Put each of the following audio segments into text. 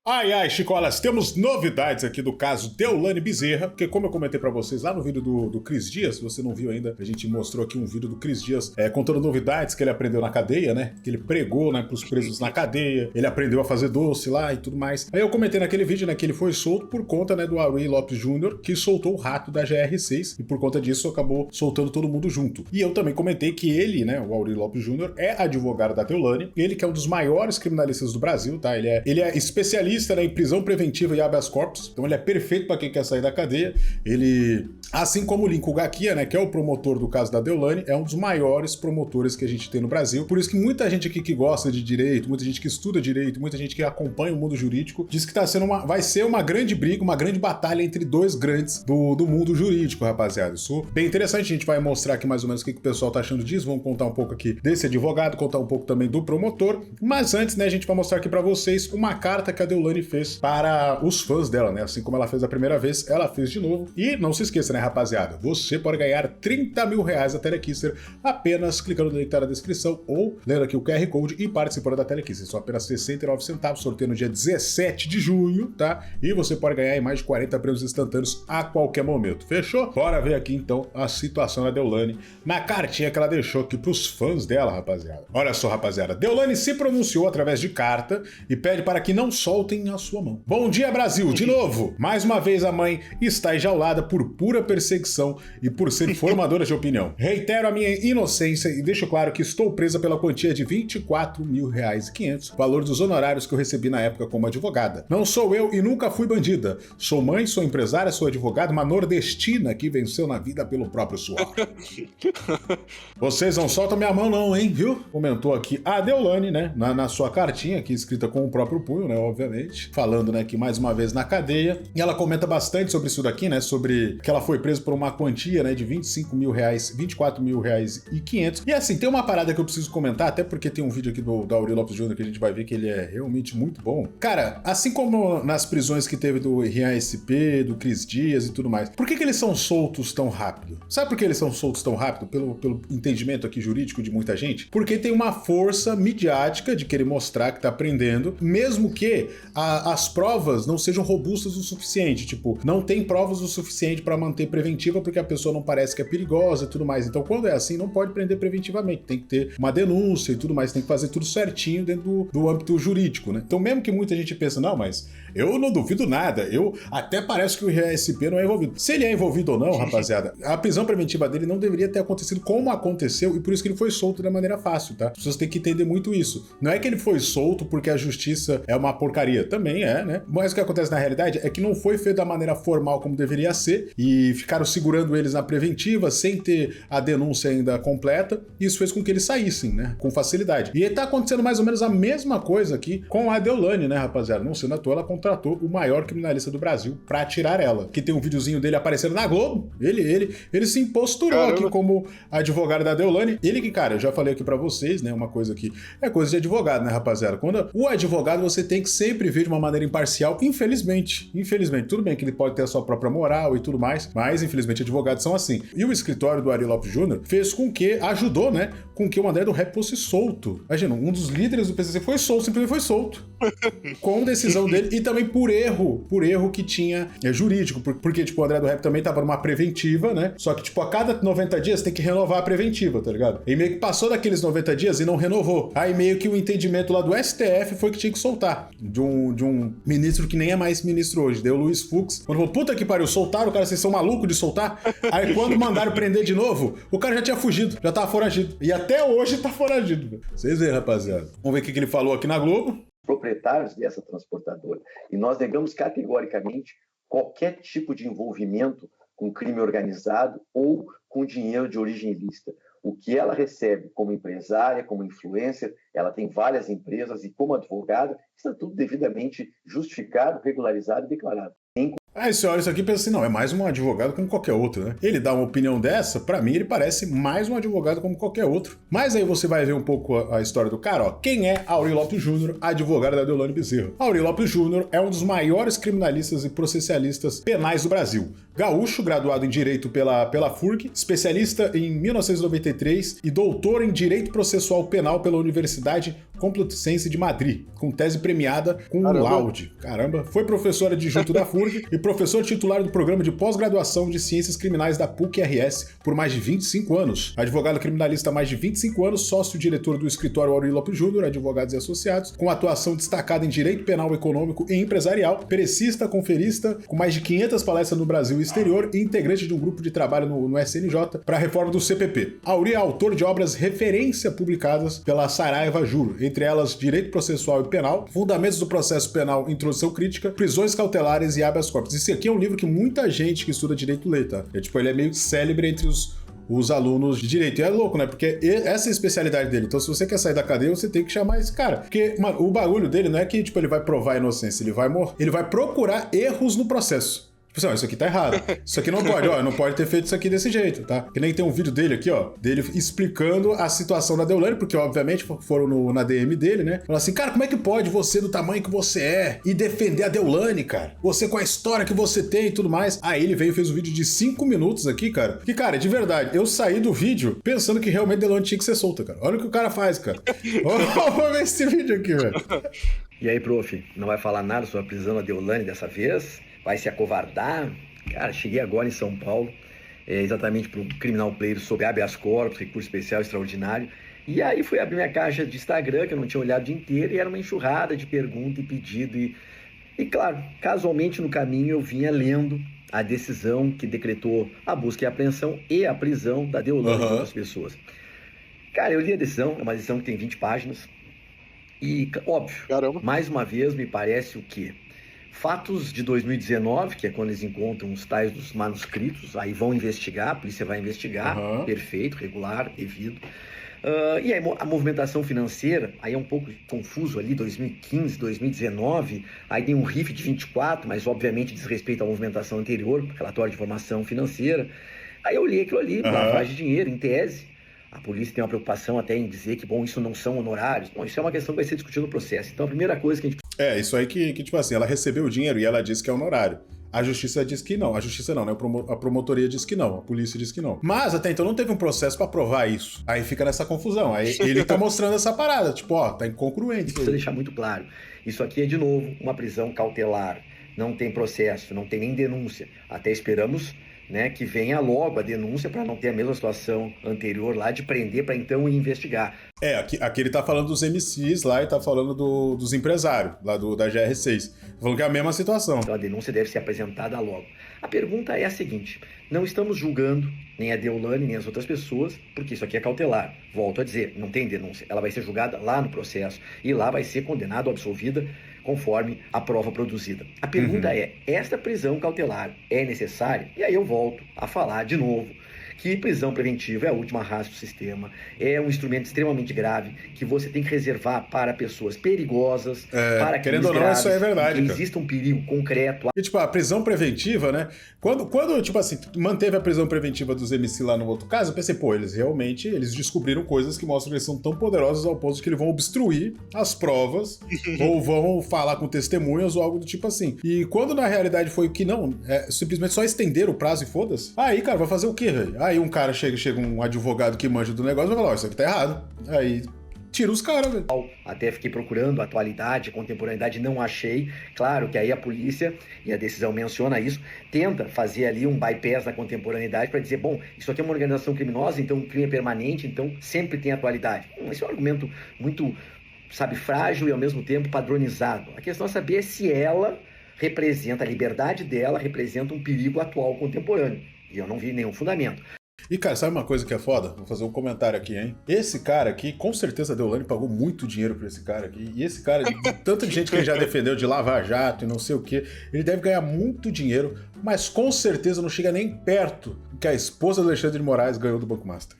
Ai, ai, Chicolas, temos novidades aqui do caso Deolane Bezerra, porque como eu comentei pra vocês lá no vídeo do Cris Dias, se você não viu ainda, a gente mostrou aqui um vídeo do Cris Dias contando novidades que ele aprendeu na cadeia, né? Que ele pregou, né, pros presos na cadeia, ele aprendeu a fazer doce lá e tudo mais. Aí eu comentei naquele vídeo, né, que ele foi solto por conta, né, do Aury Lopes Jr., que soltou o rato da GR6, e por conta disso acabou soltando todo mundo junto. E eu também comentei que ele, né, o Aury Lopes Jr., é advogado da Deolane, ele que é um dos maiores criminalistas do Brasil, tá? Ele é especialista, né, em prisão preventiva e habeas corpus, então ele é perfeito para quem quer sair da cadeia. Ele, assim como o Lincoln Gaquia, né, que é o promotor do caso da Deolane, é um dos maiores promotores que a gente tem no Brasil. Por isso que muita gente aqui que gosta de direito, muita gente que estuda direito, muita gente que acompanha o mundo jurídico, diz que vai ser uma grande briga, uma grande batalha entre dois grandes do mundo jurídico, rapaziada. Isso bem interessante, a gente vai mostrar aqui mais ou menos o que o pessoal tá achando disso, vamos contar um pouco aqui desse advogado, contar um pouco também do promotor, mas antes, né, a gente vai mostrar aqui para vocês uma carta que a Deolane fez para os fãs dela, né? Assim como ela fez a primeira vez, ela fez de novo. E não se esqueça, né, rapaziada? Você pode ganhar 30 mil reais da Telekister apenas clicando no link que tá na descrição ou lendo aqui o QR Code e participando da Telekister. São apenas 69 centavos, sorteio no dia 17 de junho, tá? E você pode ganhar mais de 40 prêmios instantâneos a qualquer momento. Fechou? Bora ver aqui, então, a situação da Deolane na cartinha que ela deixou aqui pros fãs dela, rapaziada. Olha só, rapaziada. Deolane se pronunciou através de carta e pede para que não soltem a sua mão. Bom dia, Brasil! De novo, mais uma vez a mãe está enjaulada por pura perseguição e por ser formadora de opinião. Reitero a minha inocência e deixo claro que estou presa pela quantia de 24 mil reais e 500, valor dos honorários que eu recebi na época como advogada. Não sou eu e nunca fui bandida. Sou mãe, sou empresária, sou advogada, uma nordestina que venceu na vida pelo próprio suor. Vocês não soltam minha mão não, hein, viu? Comentou aqui a Deolane, né, na sua cartinha, aqui escrita com o próprio punho, né, obviamente, falando, né, que mais uma vez na cadeia, e ela comenta bastante sobre isso daqui, né, sobre que ela foi presa por uma quantia, né, de 25 mil reais, 24 mil reais e 500, e assim, tem uma parada que eu preciso comentar, até porque tem um vídeo aqui do Aury Lopes Jr. que a gente vai ver que ele é realmente muito bom. Cara, assim como nas prisões que teve do RASP, do Cris Dias e tudo mais, por que eles são soltos tão rápido? Sabe por que eles são soltos tão rápido? Pelo entendimento aqui jurídico de muita gente? Porque tem uma força midiática de querer mostrar que tá aprendendo, mesmo que as provas não sejam robustas o suficiente, tipo, não tem provas o suficiente para manter preventiva porque a pessoa não parece que é perigosa e tudo mais. Então, quando é assim, não pode prender preventivamente, tem que ter uma denúncia e tudo mais, tem que fazer tudo certinho dentro do âmbito jurídico, né? Então, mesmo que muita gente pense, não, mas eu não duvido nada, até parece que o RSP não é envolvido. Se ele é envolvido ou não, rapaziada, a prisão preventiva dele não deveria ter acontecido como aconteceu e por isso que ele foi solto da maneira fácil, tá? As pessoas têm que entender muito isso. Não é que ele foi solto porque a justiça é uma porcaria, também é, né? Mas o que acontece na realidade é que não foi feito da maneira formal como deveria ser e ficaram segurando eles na preventiva sem ter a denúncia ainda completa e isso fez com que eles saíssem, né? Com facilidade. E tá acontecendo mais ou menos a mesma coisa aqui com a Deolane, né, rapaziada? Não sendo à toa, ela contratou o maior criminalista do Brasil pra tirar ela. Que tem um videozinho dele aparecendo na Globo. Ele se imposturou aqui como advogado da Deolane. Ele que, cara, eu já falei aqui pra vocês, né? Uma coisa que é coisa de advogado, né, rapaziada? Quando o advogado você tem que sempre ver de uma maneira imparcial, infelizmente. Infelizmente. Tudo bem que ele pode ter a sua própria moral e tudo mais, mas infelizmente advogados são assim. E o escritório do Aury Lopes Jr. fez com que, ajudou, né, com que o André do Rap fosse solto. Imagina, um dos líderes do PCC foi solto, simplesmente foi solto. Com decisão dele e também por erro que tinha jurídico, porque, tipo, o André do Rap também tava numa preventiva, né, só que, tipo, a cada 90 dias tem que renovar a preventiva, tá ligado? E meio que passou daqueles 90 dias e não renovou. Aí meio que o entendimento lá do STF foi que tinha que soltar. De um ministro que nem é mais ministro hoje, deu Luiz Fux. Quando falou, puta que pariu, soltaram o cara, vocês são malucos de soltar? Aí quando mandaram prender de novo, o cara já tinha fugido, já tava foragido. E até hoje tá foragido. Vocês veem, rapaziada. Vamos ver o que ele falou aqui na Globo. Proprietários dessa transportadora. E nós negamos categoricamente qualquer tipo de envolvimento com crime organizado ou com dinheiro de origem ilícita. O que ela recebe como empresária, como influencer, ela tem várias empresas e como advogada, está tudo devidamente justificado, regularizado e declarado. Aí você olha isso aqui e pensa assim, não, é mais um advogado como qualquer outro, né? Ele dá uma opinião dessa, pra mim ele parece mais um advogado como qualquer outro. Mas aí você vai ver um pouco a história do cara, ó. Quem é Aury Lopes Jr., advogado da Deolane Bezerra? Aury Lopes Jr. é um dos maiores criminalistas e processualistas penais do Brasil. Gaúcho, graduado em Direito pela FURG, especialista em 1993 e doutor em Direito Processual Penal pela Universidade Complutense de Madrid, com tese premiada com um laude. Caramba. Foi professor adjunto da FURG e professor titular do programa de pós-graduação de Ciências Criminais da PUC-RS por mais de 25 anos. Advogado criminalista há mais de 25 anos, sócio-diretor do escritório Auri Lopes Júnior, Advogados e Associados, com atuação destacada em direito penal, econômico e empresarial, pericista, conferista, com mais de 500 palestras no Brasil e exterior e integrante de um grupo de trabalho no SNJ para a reforma do CPP. Auri é autor de obras referência publicadas pela Saraiva Jur, entre elas Direito Processual e Penal, Fundamentos do Processo Penal, Introdução Crítica, Prisões Cautelares e Habeas Corpus. Esse aqui é um livro que muita gente que estuda direito lê, tá? Ele é meio célebre entre os alunos de direito. E é louco, né? Porque essa é a especialidade dele. Então, se você quer sair da cadeia, você tem que chamar esse cara. Porque, mano, o bagulho dele não é que, ele vai provar a inocência, ele vai procurar erros no processo. Tipo assim, ó, isso aqui tá errado. Isso aqui não pode, não pode ter feito isso aqui desse jeito, tá? Que nem tem um vídeo dele aqui, dele explicando a situação da Deolane, porque obviamente foram na DM dele, né? Falando assim, cara, como é que pode você, do tamanho que você é, e defender a Deolane, cara? Você com a história que você tem e tudo mais. Aí ele veio e fez um vídeo de 5 minutos aqui, cara. Que, cara, de verdade, eu saí do vídeo pensando que realmente a Deolane tinha que ser solta, cara. Olha o que o cara faz, cara. Vamos ver esse vídeo aqui, velho. E aí, prof, não vai falar nada sobre a prisão da Deolane dessa vez? Vai se acovardar? Cara, cheguei agora em São Paulo, exatamente para o Criminal Player sobre habeas corpus, recurso especial extraordinário. E aí fui abrir minha caixa de Instagram, que eu não tinha olhado o dia inteiro, e era uma enxurrada de pergunta e pedido. E claro, casualmente no caminho eu vinha lendo a decisão que decretou a busca e a apreensão e a prisão da Deolane e outras pessoas. Cara, eu li a decisão, é uma decisão que tem 20 páginas. E, óbvio, mais uma vez me parece o quê? Fatos de 2019, que é quando eles encontram os tais dos manuscritos, aí vão investigar, a polícia vai investigar, perfeito, regular, devido. E aí a movimentação financeira, aí é um pouco confuso ali, 2015, 2019, aí tem um RIF de 24, mas obviamente diz respeito à movimentação anterior, relatório de informação financeira. Aí eu li aquilo ali, lavagem de dinheiro, em tese. A polícia tem uma preocupação até em dizer que, bom, isso não são honorários. Bom, isso é uma questão que vai ser discutida no processo. Então, a primeira coisa que a gente... isso aí que, tipo assim, ela recebeu o dinheiro e ela disse que é honorário. A justiça diz que não. A justiça não, né? A promotoria diz que não. A polícia diz que não. Mas, até então, não teve um processo pra provar isso. Aí fica nessa confusão. Aí ele tá mostrando essa parada. Tipo, tá incongruente. Precisa deixar muito claro. Isso aqui é, de novo, uma prisão cautelar. Não tem processo, não tem nem denúncia. Até esperamos... né, que venha logo a denúncia para não ter a mesma situação anterior lá de prender para então investigar. Aqui ele tá falando dos MCs lá e tá falando dos empresários lá da GR6. Falando que é a mesma situação. Então a denúncia deve ser apresentada logo. A pergunta é a seguinte, não estamos julgando nem a Deolane nem as outras pessoas, porque isso aqui é cautelar. Volto a dizer, não tem denúncia. Ela vai ser julgada lá no processo e lá vai ser condenada ou absolvida conforme a prova produzida. A pergunta é, esta prisão cautelar é necessária? E aí eu volto a falar de novo que prisão preventiva é a última raça do sistema, é um instrumento extremamente grave que você tem que reservar para pessoas perigosas, para querendo ou não, isso é verdade, que exista um perigo concreto. E tipo, a prisão preventiva, né? Quando tipo assim, manteve a prisão preventiva dos MC lá no outro caso, eu pensei, eles descobriram coisas que mostram que eles são tão poderosos ao ponto de que eles vão obstruir as provas ou vão falar com testemunhas ou algo do tipo assim. E quando na realidade foi que não, simplesmente só estender o prazo e foda-se. Aí, cara, vai fazer o quê, velho? Aí um cara chega um advogado que manja do negócio e vai falar, isso aqui tá errado. Aí tira os caras, velho. Até fiquei procurando atualidade, contemporaneidade, não achei. Claro que aí a polícia, e a decisão menciona isso, tenta fazer ali um bypass na contemporaneidade para dizer, bom, isso aqui é uma organização criminosa, então o crime é permanente, então sempre tem atualidade. Esse é um argumento muito, frágil e ao mesmo tempo padronizado. A questão é saber se ela representa, a liberdade dela representa um perigo atual contemporâneo. E eu não vi nenhum fundamento. E, cara, sabe uma coisa que é foda? Vou fazer um comentário aqui, hein? Esse cara aqui, com certeza a Deolane pagou muito dinheiro pra esse cara aqui. E esse cara, tanto de gente que ele já defendeu de Lava Jato e não sei o quê, ele deve ganhar muito dinheiro, mas com certeza não chega nem perto do que a esposa do Alexandre de Moraes ganhou do Banco Master.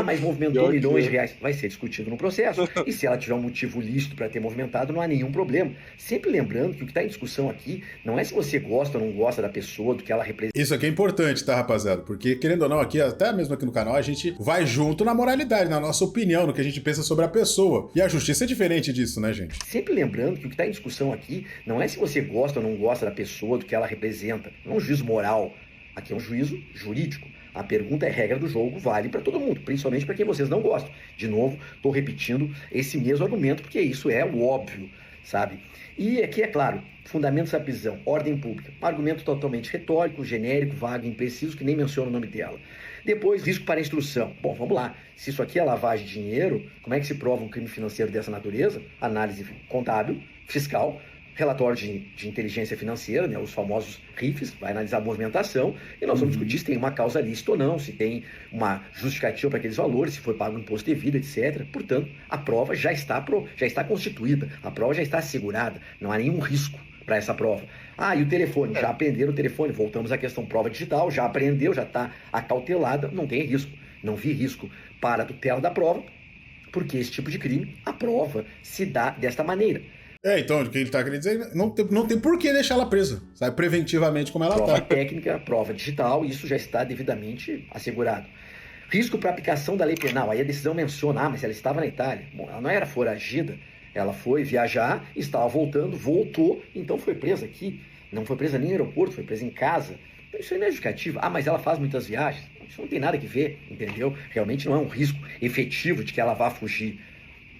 Mas movimentou milhões de reais. Vai ser discutido no processo. E se ela tiver um motivo lícito para ter movimentado, não há nenhum problema. Sempre lembrando que o que está em discussão aqui não é se você gosta ou não gosta da pessoa, do que ela representa. Isso aqui é importante, tá, rapaziada? Porque, querendo ou não, aqui, até mesmo aqui no canal, a gente vai junto na moralidade, na nossa opinião, no que a gente pensa sobre a pessoa. E a justiça é diferente disso, né, gente? Sempre lembrando que o que está em discussão aqui não é se você gosta ou não gosta da pessoa, do que ela representa. Não é um juízo moral. Aqui é um juízo jurídico. A pergunta é: regra do jogo vale para todo mundo, principalmente para quem vocês não gostam. De novo, estou repetindo esse mesmo argumento, porque isso é o óbvio, sabe? E aqui, é claro, fundamentos da prisão, ordem pública, um argumento totalmente retórico, genérico, vago, impreciso, que nem menciona o nome dela. Depois, risco para a instrução. Bom, vamos lá. Se isso aqui é lavagem de dinheiro, como é que se prova um crime financeiro dessa natureza? Análise contábil, fiscal, relatório de inteligência financeira, né, os famosos RIFs, vai analisar a movimentação, e nós vamos discutir se tem uma causa lícita ou não, se tem uma justificativa para aqueles valores, se foi pago um imposto devido, etc. Portanto, a prova já está constituída, a prova já está assegurada, não há nenhum risco para essa prova. E o telefone, já apreenderam o telefone, voltamos à questão prova digital, já apreendeu, já está acautelada, não tem risco, não vi risco para a tutela da prova, porque esse tipo de crime, a prova se dá desta maneira. Então, o que ele está querendo dizer, não tem por que deixar ela presa, sabe, preventivamente como ela está. Prova técnica, prova digital, isso já está devidamente assegurado. Risco para aplicação da lei penal, aí a decisão menciona, mas ela estava na Itália. Bom, ela não era foragida, ela foi viajar, estava voltando, voltou, então foi presa aqui. Não foi presa nem no aeroporto, foi presa em casa. Então isso aí não é justificativo. Mas ela faz muitas viagens. Isso não tem nada que ver, entendeu? Realmente não é um risco efetivo de que ela vá fugir,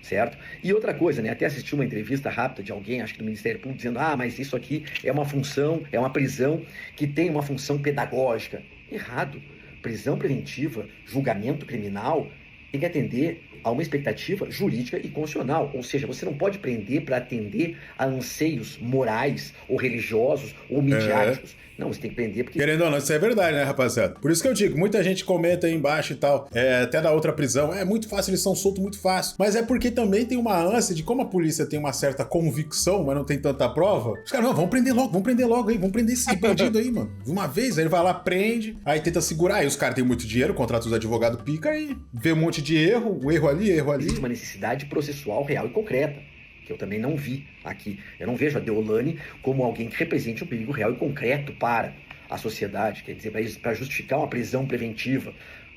certo? E outra coisa, né? Até assisti uma entrevista rápida de alguém, acho que do Ministério Público, dizendo: mas isso aqui é uma função, é uma prisão que tem uma função pedagógica. Errado. Prisão preventiva, julgamento criminal, tem que atender a uma expectativa jurídica e constitucional. Ou seja, você não pode prender para atender a anseios morais ou religiosos ou midiáticos. Não, você tem que prender porque... Querendo ou não, isso é verdade, né, rapaziada? Por isso que eu digo, muita gente comenta aí embaixo e tal, até da outra prisão, é muito fácil, eles são soltos muito fácil. Mas é porque também tem uma ânsia de como a polícia tem uma certa convicção, mas não tem tanta prova. Os caras, não, vamos prender logo aí, vamos prender esse bandido aí, mano. De uma vez, aí ele vai lá, prende, aí tenta segurar, aí os caras têm muito dinheiro, contrata os advogados pica e vê um monte de erro, um erro ali. Existe uma necessidade processual real e concreta, que eu também não vi aqui. Eu não vejo a Deolane como alguém que represente um perigo real e concreto para a sociedade, quer dizer, para justificar uma prisão preventiva.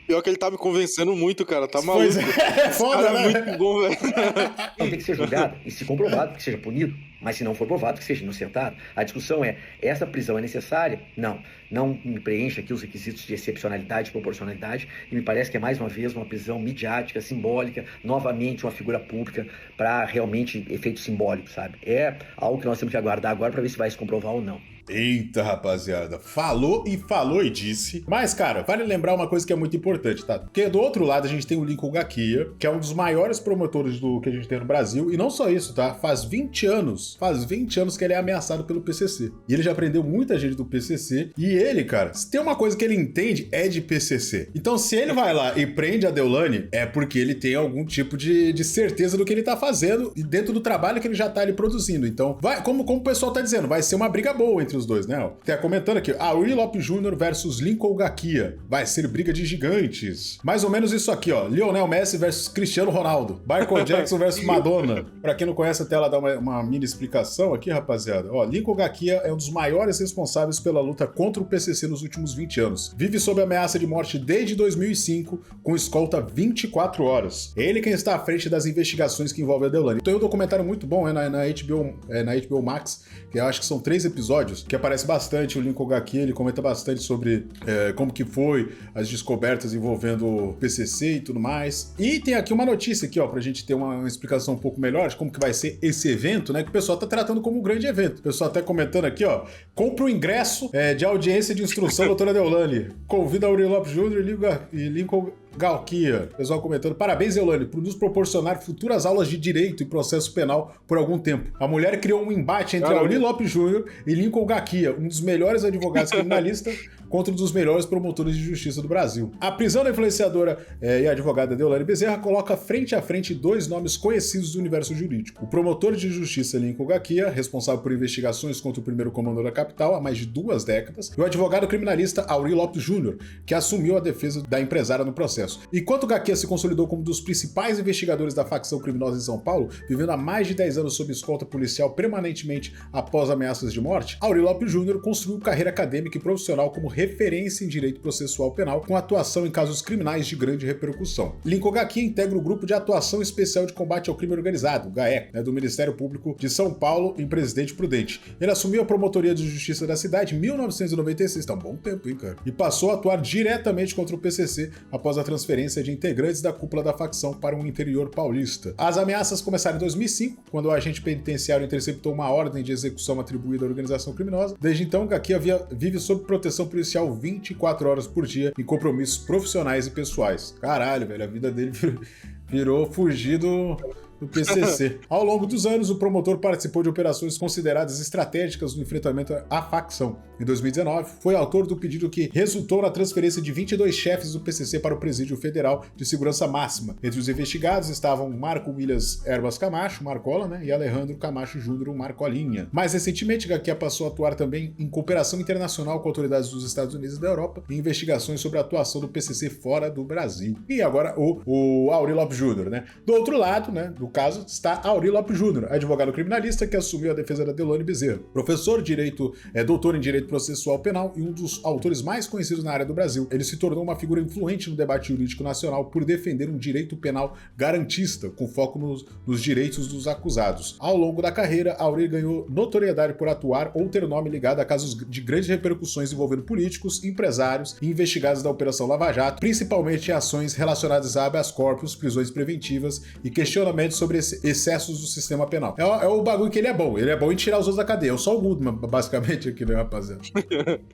Pior que ele tá me convencendo muito, cara, tá maluco. É foda, né? Muito bom, velho. Então tem que ser julgado e, se comprovado, que seja punido. Mas se não for provado, que seja inocentado. A discussão é: essa prisão é necessária? Não me preenche aqui os requisitos de excepcionalidade e proporcionalidade, e me parece que é mais uma vez uma prisão midiática, simbólica, novamente uma figura pública para realmente efeito simbólico, sabe? É algo que nós temos que aguardar agora para ver se vai se comprovar ou não. Eita, rapaziada, falou e disse. Mas, cara, vale lembrar uma coisa que é muito importante, tá? Porque do outro lado a gente tem o Lincoln Gakia, que é um dos maiores promotores do que a gente tem no Brasil, e não só isso, tá? Faz 20 anos que ele é ameaçado pelo PCC. E ele já prendeu muita gente do PCC, e ele, cara, se tem uma coisa que ele entende, é de PCC. Então, se ele vai lá e prende a Deolane, é porque ele tem algum tipo de certeza do que ele tá fazendo e dentro do trabalho que ele já tá ali produzindo. Então, como o pessoal tá dizendo, vai ser uma briga boa entre os dois, né? Tá comentando aqui, Will Lopes Jr. versus Lincoln Gakia. Vai ser briga de gigantes. Mais ou menos isso aqui, ó. Lionel Messi versus Cristiano Ronaldo. Michael Jackson versus Madonna. Pra quem não conhece, até ela dá uma mini explicação aqui, rapaziada. Ó, Lincoln Gakia é um dos maiores responsáveis pela luta contra o PCC nos últimos 20 anos. Vive sob ameaça de morte desde 2005, com escolta 24 horas. É ele quem está à frente das investigações que envolvem a Deolane. Tem um documentário muito bom na HBO Max, que eu acho que são 3 episódios, que aparece bastante o Lincoln Gakia, ele comenta bastante sobre como que foi as descobertas envolvendo o PCC e tudo mais. E tem aqui uma notícia aqui, ó, pra gente ter uma explicação um pouco melhor de como que vai ser esse evento, né, que o pessoal tá tratando como um grande evento. O pessoal até comentando aqui, ó, compra o ingresso de audiência de instrução, doutora Deolane. Convida a Will Lopes Jr. e Lincoln Gakia. Pessoal comentando, parabéns, Deolane, por nos proporcionar futuras aulas de direito e processo penal por algum tempo. A mulher criou um embate entre Will Lopes Jr. e Lincoln Gakia, um dos melhores advogados criminalistas contra um dos melhores promotores de justiça do Brasil. A prisão da influenciadora e advogada Deolane Bezerra coloca frente a frente 2 nomes conhecidos do universo jurídico. O promotor de justiça Lincoln Gakia, responsável por investigações contra o primeiro comandante da capital há mais de 2 décadas, e o advogado criminalista Will Lopes Jr., que assumiu a defesa da empresária no processo. processo. Enquanto Gaquias se consolidou como um dos principais investigadores da facção criminosa em São Paulo, vivendo há mais de 10 anos sob escolta policial permanentemente após ameaças de morte, Aurí Lopes Júnior construiu carreira acadêmica e profissional como referência em direito processual penal, com atuação em casos criminais de grande repercussão. Lincoln Gaquias integra o Grupo de Atuação Especial de Combate ao Crime Organizado, GAECO, do Ministério Público de São Paulo, em Presidente Prudente. Ele assumiu a Promotoria de Justiça da cidade em 1996, tá um bom tempo, hein, cara? E passou a atuar diretamente contra o PCC após a transferência de integrantes da cúpula da facção para o interior paulista. As ameaças começaram em 2005, quando o agente penitenciário interceptou uma ordem de execução atribuída à organização criminosa. Desde então, Gaquias vive sob proteção policial 24 horas por dia em compromissos profissionais e pessoais. Caralho, velho, a vida dele virou fugir do PCC. Ao longo dos anos, o promotor participou de operações consideradas estratégicas no enfrentamento à facção. Em 2019, foi autor do pedido que resultou na transferência de 22 chefes do PCC para o Presídio Federal de Segurança Máxima. Entre os investigados estavam Marco Williams Erbas Camacho, Marcola, e Alejandro Camacho Júnior, Marcolinha. Mais recentemente, Gaquias passou a atuar também em cooperação internacional com autoridades dos Estados Unidos e da Europa em investigações sobre a atuação do PCC fora do Brasil. E agora o Aurí Lopes Júnior, Do outro lado, do caso, está Aurí Lopes Júnior, advogado criminalista que assumiu a defesa da Deolane Bezerra. Professor de Direito, doutor em Direito Processual Penal e um dos autores mais conhecidos na área do Brasil. Ele se tornou uma figura influente no debate jurídico nacional por defender um direito penal garantista, com foco nos direitos dos acusados. Ao longo da carreira, Aurí ganhou notoriedade por atuar ou ter nome ligado a casos de grandes repercussões envolvendo políticos, empresários e investigados da Operação Lava Jato, principalmente em ações relacionadas a habeas corpus, prisões preventivas e questionamentos sobre excessos do sistema penal. É o bagulho que ele é bom em tirar os outros da cadeia. É só o Goodman, basicamente, aqui, rapaziada?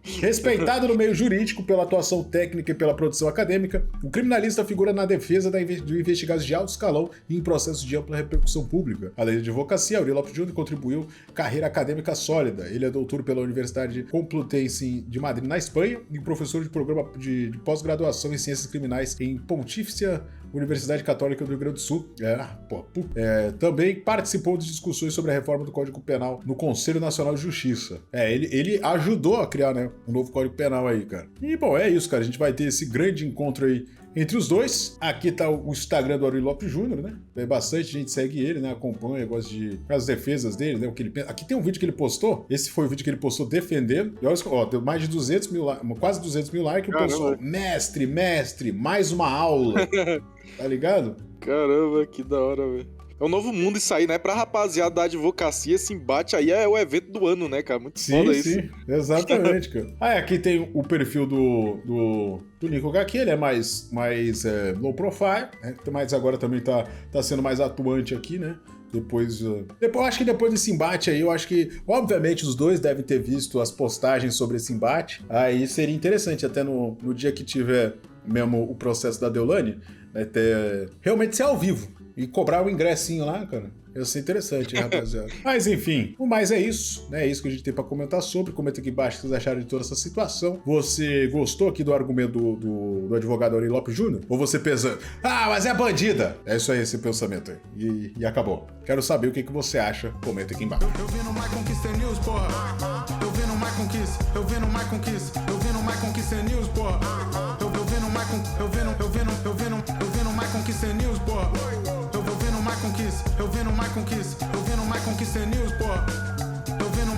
Respeitado no meio jurídico pela atuação técnica e pela produção acadêmica, o criminalista figura na defesa de investigados de alto escalão e em processos de ampla repercussão pública. Além de advocacia, Aurí Lopes Júnior contribuiu carreira acadêmica sólida. Ele é doutor pela Universidade Complutense de Madrid, na Espanha, e professor de programa de pós-graduação em Ciências Criminais em Pontifícia Universidade Católica do Rio Grande do Sul. Também participou de discussões sobre a reforma do Código Penal no Conselho Nacional de Justiça. Ele ajudou a criar, um novo Código Penal aí, cara. E, bom, é isso, cara. A gente vai ter esse grande encontro aí entre os dois. Aqui tá o Instagram do Aurí Lopes Júnior, Tem bastante gente segue ele, acompanha, gosta de as defesas dele, o que ele pensa. Aqui tem um vídeo que ele postou, esse foi o vídeo que ele postou defendendo, e olha, deu mais de 200 mil, quase 200 mil likes, ele postou, mestre, mais uma aula, tá ligado? Caramba, que da hora, velho. É um novo mundo isso aí, Pra rapaziada da advocacia, esse embate aí é o evento do ano, cara? Muito foda isso. Sim, exatamente, cara. Aqui tem o perfil do Lincoln Gaquias, ele é mais low profile, mas agora também tá sendo mais atuante aqui, Depois, acho que depois desse embate aí, eu acho que, obviamente, os dois devem ter visto as postagens sobre esse embate. Aí seria interessante, até no dia que tiver mesmo o processo da Deolane, realmente ser ao vivo e cobrar o ingressinho lá, cara. Ia ser interessante, rapaziada. Mas enfim, o mais é isso, É isso que a gente tem pra comentar sobre. Comenta aqui embaixo o que vocês acharam de toda essa situação. Você gostou aqui do argumento do advogado Aurí Lopes Júnior? Ou você pensa, mas é bandida? É isso aí, esse pensamento aí. E acabou. Quero saber o que você acha. Comenta aqui embaixo. Eu vi no My Conquista News, porra. Eu vi no My Conquista. Eu vi no My Conquista. Eu vi no My Conquista News, porra. Eu vi no My Conquista. Eu vi no My Conquista News, porra. Eu vi no My Conquista. Eu vi no My Conquista. Eu vi no My Conquista News, porra. Eu vi no My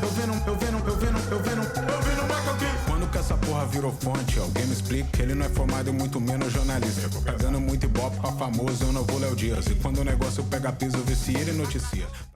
Conquista. Quando que essa porra virou fonte? Alguém me explica que ele não é formado e muito menos jornalista. Pegando muito ibope pra famoso, eu não vou Léo Dias. E quando o negócio pega piso, vê se ele noticia.